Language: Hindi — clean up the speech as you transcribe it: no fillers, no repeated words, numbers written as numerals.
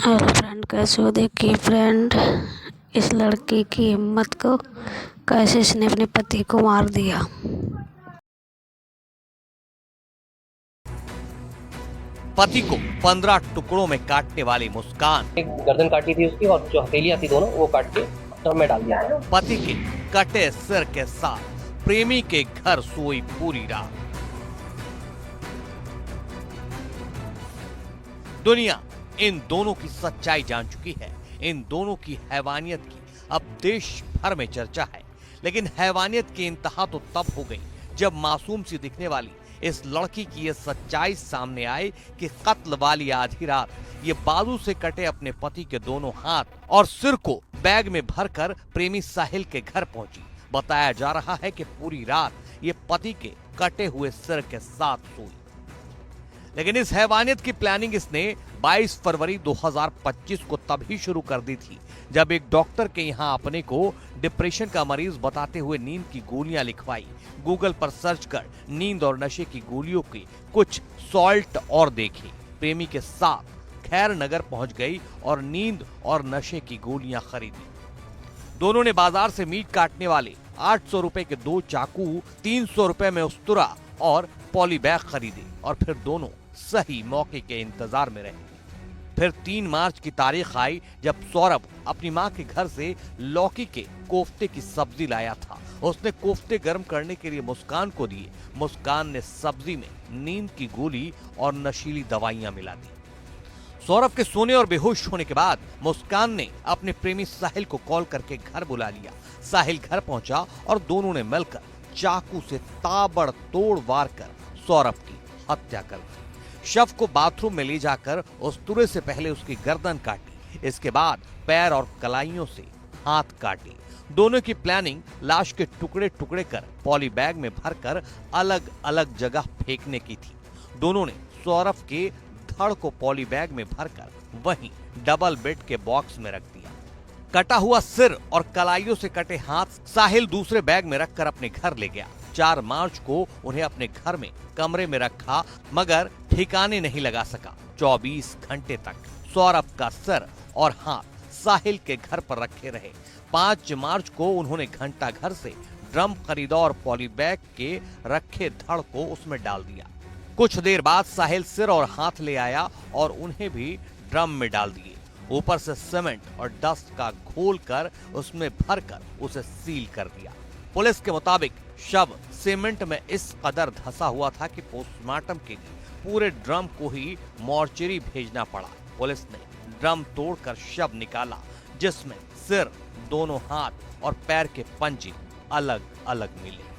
हेलो फ्रेंड, कैसे हो? देखिए फ्रेंड, इस लड़की की हिम्मत को कैसे इसने अपने पति को मार दिया। पति को 15 टुकड़ों में काटने वाली मुस्कान। एक गर्दन काटी थी उसकी और जो हथेलियां थी दोनों वो काट के ड्रम में डाल दिया। पति के कटे सिर के साथ प्रेमी के घर सोई पूरी रात। दुनिया इन दोनों की सच्चाई जान चुकी है। इन दोनों की हैवानियत की अब देश भर में चर्चा है। लेकिन हैवानियत की इंतहा तो तब हो गई जब मासूम सी दिखने वाली इस लड़की की यह सच्चाई सामने आई कि कत्ल वाली आधी रात ये बाजू से कटे अपने पति के दोनों हाथ और सिर को बैग में भरकर प्रेमी साहिल के घर पहुंची। बताया जा रहा है कि पूरी रात ये पति के कटे हुए सिर के साथ सोई। लेकिन इस हैवानियत की प्लानिंग इसने 22 फरवरी 2025 को तभी शुरू कर दी थी जब एक डॉक्टर के यहाँ अपने को डिप्रेशन का मरीज बताते हुए नींद की गोलियां लिखवाई। गूगल पर सर्च कर नींद और नशे की गोलियों की कुछ सॉल्ट और देखी। प्रेमी के साथ खैर नगर पहुंच गई और नींद और नशे की गोलियां खरीदी। दोनों ने बाजार से मीट काटने वाले 800 रुपए के 2 चाकू, 300 रुपए में उस्तरा और पॉली बैग खरीदे और फिर दोनों सही मौके के इंतजार में रहे। फिर 3 मार्च की तारीख आई जब सौरभ अपनी मां के घर से लौकी के कोफ्ते की सब्जी लाया था। उसने कोफ्ते गर्म करने के लिए मुस्कान को दिए। मुस्कान ने सब्जी में नींद की गोली और नशीली दवाइयां मिला दी। सौरभ के सोने और बेहोश होने के बाद मुस्कान ने अपने प्रेमी साहिल को कॉल करके घर बुला लिया। साहिल घर पहुंचा और दोनों ने मिलकर चाकू से ताबड़तोड़ वार कर सौरभ की हत्या कर दी। शव को बाथरूम में ले जाकर उस्तरे से पहले उसकी गर्दन काटी। इसके बाद पैर और कलाइयों से हाथ काटे। दोनों की प्लानिंग लाश के टुकड़े टुकड़े कर पॉली बैग में भरकर अलग अलग जगह फेंकने की थी। दोनों ने सौरभ के धड़ को पॉली बैग में भरकर वहीं डबल बेड के बॉक्स में रख दिया। कटा हुआ सिर और कलाइयों से कटे हाथ साहिल दूसरे बैग में रखकर अपने घर ले गया। 4 मार्च को उन्हें अपने घर में कमरे में रखा मगर ठिकाने नहीं लगा सका। 24 घंटे तक सौरभ का सिर और हाथ साहिल के घर पर रखे रहे। 5 मार्च को उन्होंने घंटा घर से ड्रम खरीदा और पॉली बैग के रखे धड़ को उसमें डाल दिया। कुछ देर बाद साहिल सिर और हाथ ले आया और उन्हें भी ड्रम में डाल दिए। ऊपर से सीमेंट और डस्ट का घोल कर उसमें भरकर उसे सील कर दिया। पुलिस के मुताबिक शव सीमेंट में इस कदर धंसा हुआ था कि पोस्टमार्टम के लिए पूरे ड्रम को ही मॉर्चरी भेजना पड़ा। पुलिस ने ड्रम तोड़कर शव निकाला जिसमें सिर, दोनों हाथ और पैर के पंजे अलग अलग मिले।